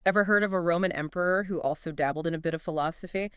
Ever heard of a Roman emperor who also dabbled in a bit of philosophy?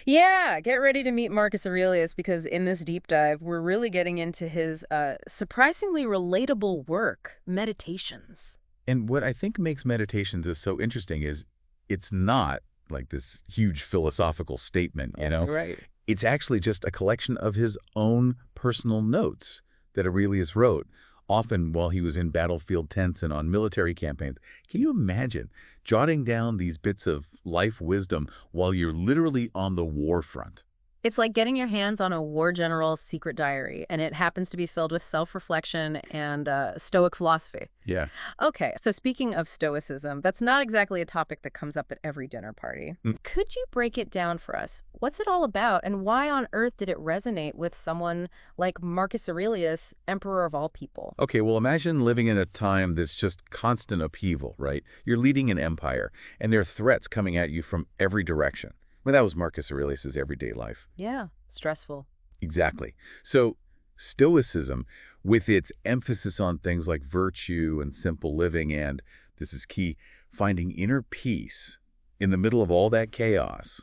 Yeah, get ready to meet Marcus Aurelius because in this deep dive, we're really getting into his surprisingly relatable work, Meditations. And what I think makes meditations is so interesting is it's not like this huge philosophical statement, you know? Right. It's actually just a collection of his own personal notes that Aurelius wrote, often while he was in battlefield tents and on military campaigns. Can you imagine jotting down these bits of life wisdom while you're literally on the war front? It's like getting your hands on a war general's secret diary, and it happens to be filled with self-reflection and Stoic philosophy. Yeah. Okay, so speaking of Stoicism, that's not exactly a topic that comes up at every dinner party. Mm. Could you break it down for us? What's it all about, and why on earth did it resonate with someone like Marcus Aurelius, emperor of all people? Okay, well, imagine living in a time that's just constant upheaval, right? You're leading an empire, and there are threats coming at you from every direction. Well, that was Marcus Aurelius's everyday life. Yeah, stressful. Exactly. So Stoicism, with its emphasis on things like virtue and simple living and, this is key, finding inner peace in the middle of all that chaos,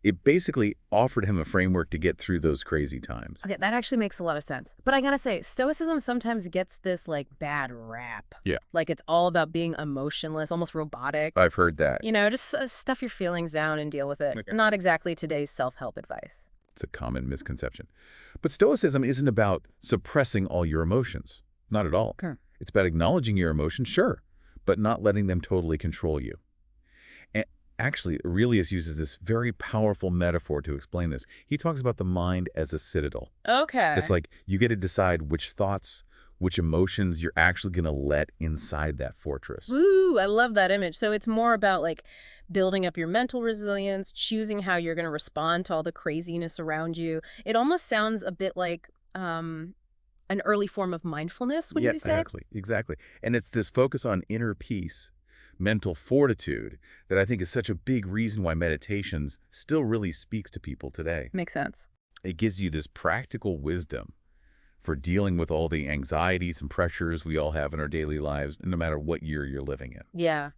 it basically offered him a framework to get through those crazy times. Okay, that actually makes a lot of sense. But I gotta say, Stoicism sometimes gets this, like, bad rap. Yeah. Like, it's all about being emotionless, almost robotic. I've heard that. You know, just stuff your feelings down and deal with it. Okay. Not exactly today's self-help advice. It's a common misconception. But Stoicism isn't about suppressing all your emotions. Not at all. Okay. It's about acknowledging your emotions, sure, but not letting them totally control you. And actually, Aurelius uses this very powerful metaphor to explain this. He talks about the mind as a citadel. Okay. It's like you get to decide which thoughts, which emotions you're actually going to let inside that fortress. Woo, I love that image. So it's more about, like, building up your mental resilience, choosing how you're going to respond to all the craziness around you. It almost sounds a bit like an early form of mindfulness, would Yeah, you say? exactly. And it's this focus on inner peace, mental fortitude, that I think is such a big reason why meditations still really speaks to people today. Makes sense. It gives you this practical wisdom for dealing with all the anxieties and pressures we all have in our daily lives, no matter what year you're living in. Yeah.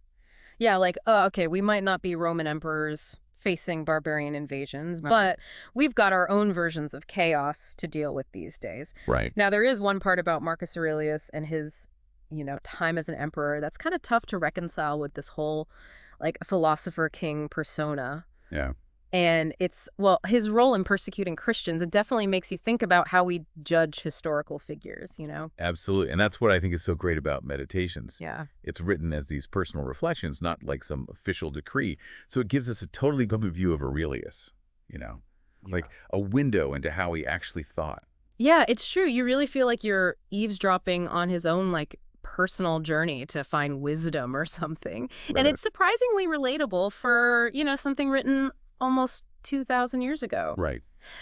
Yeah, like, oh, okay, we might not be Roman emperors facing barbarian invasions, but we've got our own versions of chaos to deal with these days. Right. Now, there is one part about Marcus Aurelius and his, time as an emperor that's kind of tough to reconcile with this whole, like, philosopher king persona. Yeah. And it's, well, his role in persecuting Christians, it definitely makes you think about how we judge historical figures. Absolutely. And that's what I think is so great about meditations. Yeah. It's written as these personal reflections, not like some official decree. So it gives us a totally different view of Aurelius, like a window into how he actually thought. Yeah, it's true. You really feel like you're eavesdropping on his own, like, personal journey to find wisdom or something. And Right. it's surprisingly relatable for, something written almost 2,000 years ago. Right.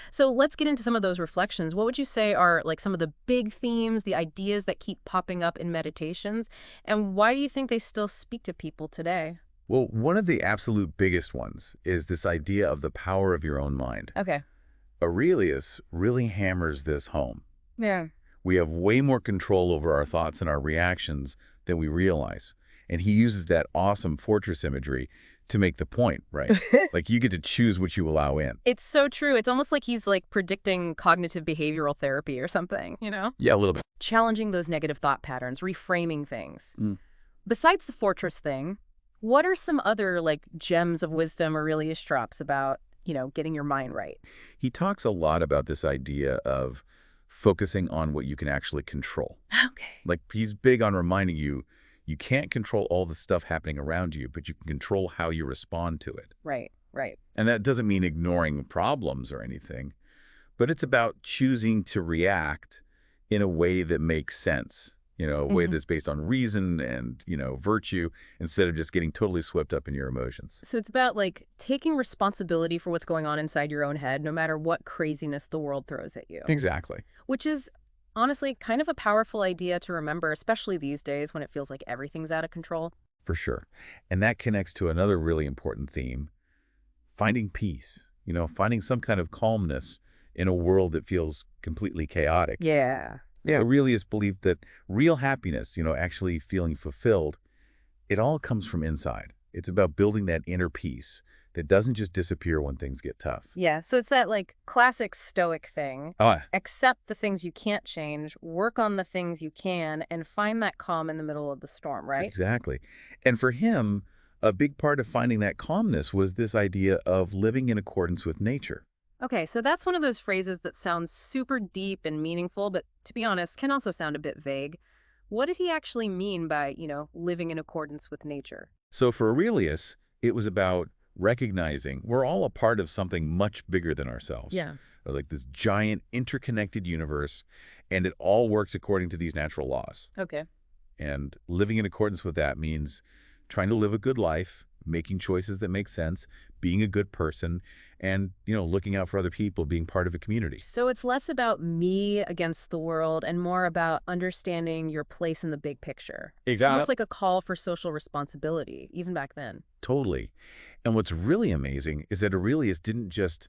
So let's get into some of those reflections. What would you say are, like, some of the big themes, the ideas that keep popping up in meditations, and why do you think they still speak to people today? Well, one of the absolute biggest ones is this idea of the power of your own mind. Okay. Aurelius really hammers this home. Yeah. We have way more control over our thoughts and our reactions than we realize. And he uses that awesome fortress imagery to make the point, right? Like you get to choose what you allow in. It's so true. It's almost like he's, like, predicting cognitive behavioral therapy or something. Yeah, a little bit. Challenging those negative thought patterns, reframing things. Mm. Besides the fortress thing, what are some other, like, gems of wisdom Aurelius drops about, getting your mind right? He talks a lot about this idea of focusing on what you can actually control. Okay. Like he's big on reminding you, you can't control all the stuff happening around you, but you can control how you respond to it. Right, right. And that doesn't mean ignoring problems or anything, but it's about choosing to react in a way that makes sense, a way that's based on reason and, virtue, instead of just getting totally swept up in your emotions. So it's about, like, taking responsibility for what's going on inside your own head, no matter what craziness the world throws at you. Exactly. Which is, honestly, kind of a powerful idea to remember, especially these days when it feels like everything's out of control. For sure. And that connects to another really important theme, finding peace, finding some kind of calmness in a world that feels completely chaotic. Yeah. Yeah, Aurelius believed that real happiness, actually feeling fulfilled, It all comes from inside. It's about building that inner peace that doesn't just disappear when things get tough. Yeah, so it's that like classic Stoic thing. Ah, Accept the things you can't change, work on the things you can, and find that calm in the middle of the storm, right? exactly. And for him, a big part of finding that calmness was this idea of living in accordance with nature. Okay, so that's one of those phrases that sounds super deep and meaningful, but to be honest, can also sound a bit vague. What did he actually mean by, living in accordance with nature? So for Aurelius, it was about recognizing we're all a part of something much bigger than ourselves, Yeah. or like this giant interconnected universe, and it all works according to these natural laws. Okay. And living in accordance with that means trying to live a good life, making choices that make sense, being a good person, and, looking out for other people, being part of a community. So it's less about me against the world and more about understanding your place in the big picture. It's almost Exactly. like a call for social responsibility, even back then. Totally. And what's really amazing is that Aurelius didn't just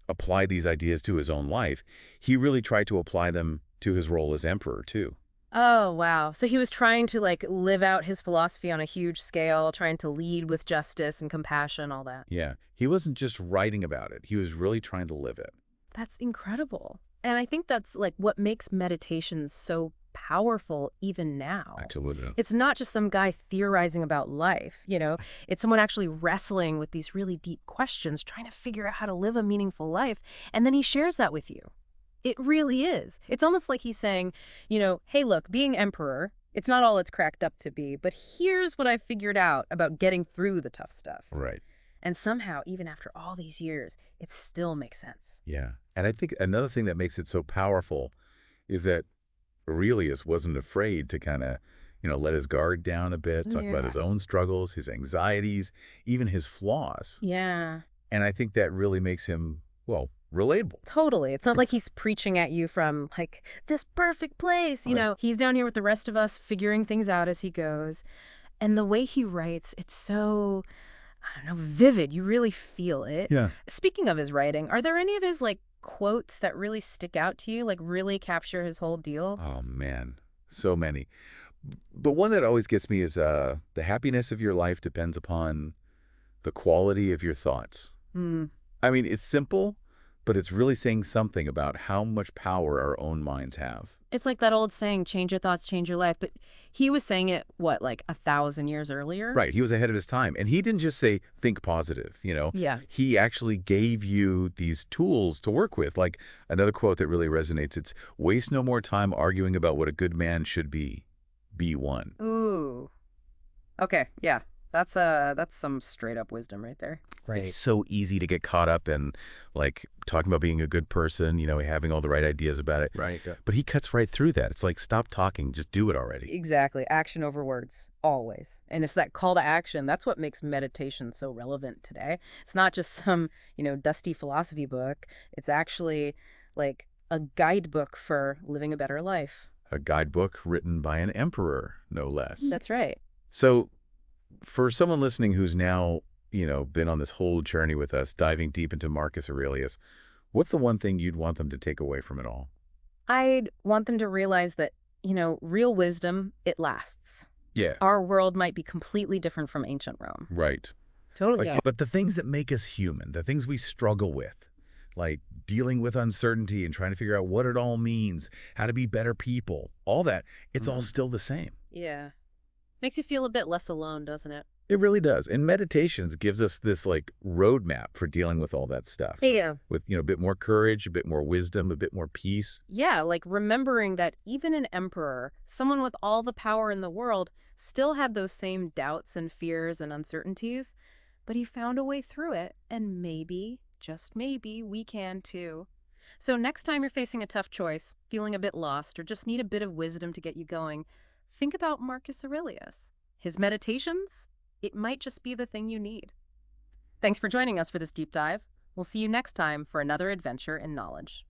apply these ideas to his own life. He really tried to apply them to his role as emperor, too. Oh, wow. So he was trying to like live out his philosophy on a huge scale, trying to lead with justice and compassion, all that. Yeah, he wasn't just writing about it. He was really trying to live it. That's incredible. And I think that's like what makes meditation so powerful even now. Absolutely. It's not just some guy theorizing about life, it's someone actually wrestling with these really deep questions, trying to figure out how to live a meaningful life. And then he shares that with you. It really is. It's almost like he's saying, hey, look, being emperor, it's not all it's cracked up to be, but here's what I figured out about getting through the tough stuff. Right. And somehow, even after all these years, it still makes sense. Yeah. And I think another thing that makes it so powerful is that Aurelius wasn't afraid to kind of, let his guard down a bit, talk about Yeah. his own struggles, his anxieties, even his flaws. Yeah. And I think that really makes him, well, relatable. Totally. It's not like he's preaching at you from like this perfect place. Right. He's down here with the rest of us figuring things out as he goes. And the way he writes, it's so, I don't know, vivid. You really feel it. Yeah. Speaking of his writing, are there any of his like quotes that really stick out to you, like really capture his whole deal? Oh, man. So many. But one that always gets me is the happiness of your life depends upon the quality of your thoughts. Hmm. I mean, it's simple, but it's really saying something about how much power our own minds have. It's like that old saying, change your thoughts, change your life. But he was saying it, what, like 1,000 years earlier? Right. He was ahead of his time. And he didn't just say, think positive. Yeah. He actually gave you these tools to work with. Like another quote that really resonates, it's waste no more time arguing about what a good man should be. Be one. Ooh. Okay, yeah. That's some straight up wisdom right there. It's so easy to get caught up in like talking about being a good person, having all the right ideas about it. Right. Yeah. But he cuts right through that. It's like, stop talking, just do it already. Exactly. Action over words, always. And it's that call to action. That's what makes meditation so relevant today. It's not just some, dusty philosophy book. It's actually like a guidebook for living a better life. A guidebook written by an emperor, no less. That's right. So for someone listening who's now, been on this whole journey with us, diving deep into Marcus Aurelius, what's the one thing you'd want them to take away from it all? I'd want them to realize that, real wisdom, it lasts. Yeah. Our world might be completely different from ancient Rome. Right. Totally. Yeah. But the things that make us human, the things we struggle with, like dealing with uncertainty and trying to figure out what it all means, how to be better people, all that, it's all still the same. Yeah. Makes you feel a bit less alone, doesn't it? It really does. And meditations gives us this like roadmap for dealing with all that stuff. Yeah. With, a bit more courage, a bit more wisdom, a bit more peace. Yeah, like remembering that even an emperor, someone with all the power in the world, still had those same doubts and fears and uncertainties, but he found a way through it, and maybe, just maybe, we can too. So next time you're facing a tough choice, feeling a bit lost, or just need a bit of wisdom to get you going, think about Marcus Aurelius. His meditations, it might just be the thing you need. Thanks for joining us for this deep dive. We'll see you next time for another adventure in knowledge.